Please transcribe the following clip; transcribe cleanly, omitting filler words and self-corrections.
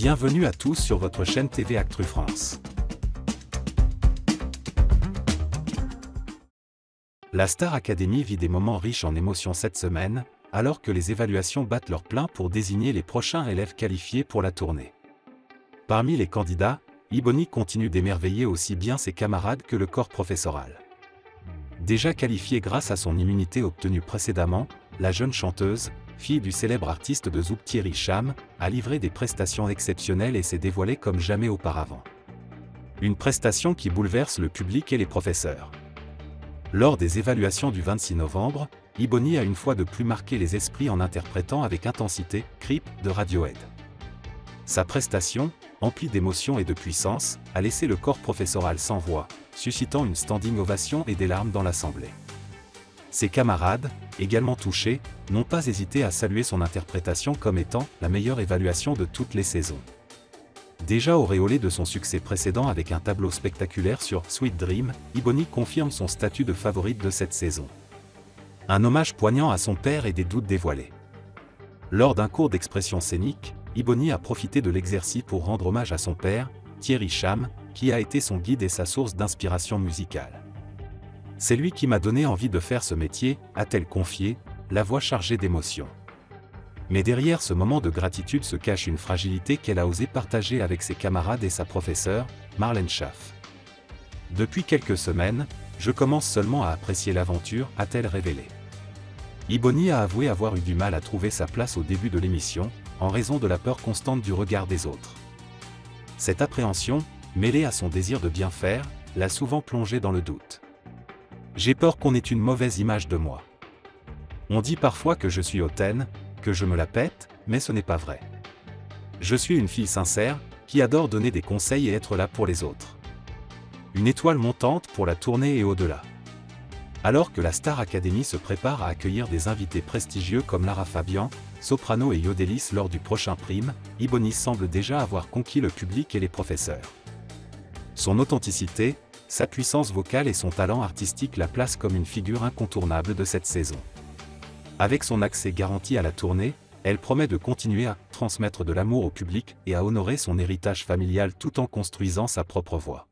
Bienvenue à tous sur votre chaîne TV Actu France. La Star Academy vit des moments riches en émotions cette semaine, alors que les évaluations battent leur plein pour désigner les prochains élèves qualifiés pour la tournée. Parmi les candidats, Ebony continue d'émerveiller aussi bien ses camarades que le corps professoral. Déjà qualifiée grâce à son immunité obtenue précédemment, la jeune chanteuse, fille du célèbre artiste de Zouk Thierry Cham, a livré des prestations exceptionnelles et s'est dévoilée comme jamais auparavant. Une prestation qui bouleverse le public et les professeurs. Lors des évaluations du 26 novembre, Ebony a une fois de plus marqué les esprits en interprétant avec intensité « Creep » de Radiohead. Sa prestation, emplie d'émotion et de puissance, a laissé le corps professoral sans voix, suscitant une standing ovation et des larmes dans l'assemblée. Ses camarades, également touchés, n'ont pas hésité à saluer son interprétation comme étant la meilleure évaluation de toutes les saisons. Déjà auréolée de son succès précédent avec un tableau spectaculaire sur Sweet Dream, Ebony confirme son statut de favorite de cette saison. Un hommage poignant à son père et des doutes dévoilés. Lors d'un cours d'expression scénique, Ebony a profité de l'exercice pour rendre hommage à son père, Thierry Cham, qui a été son guide et sa source d'inspiration musicale. C'est lui qui m'a donné envie de faire ce métier, a-t-elle confié, la voix chargée d'émotion. Mais derrière ce moment de gratitude se cache une fragilité qu'elle a osé partager avec ses camarades et sa professeure, Marlène Schaff. Depuis quelques semaines, je commence seulement à apprécier l'aventure, a-t-elle révélé. Ebony a avoué avoir eu du mal à trouver sa place au début de l'émission, en raison de la peur constante du regard des autres. Cette appréhension, mêlée à son désir de bien faire, l'a souvent plongée dans le doute. J'ai peur qu'on ait une mauvaise image de moi. On dit parfois que je suis hautaine, que je me la pète, mais ce n'est pas vrai. Je suis une fille sincère, qui adore donner des conseils et être là pour les autres. Une étoile montante pour la tournée et au-delà. Alors que la Star Academy se prépare à accueillir des invités prestigieux comme Lara Fabian, Soprano et Yodelis lors du prochain prime, Ebony semble déjà avoir conquis le public et les professeurs. Son authenticité, sa puissance vocale et son talent artistique la placent comme une figure incontournable de cette saison. Avec son accès garanti à la tournée, elle promet de continuer à transmettre de l'amour au public et à honorer son héritage familial tout en construisant sa propre voix.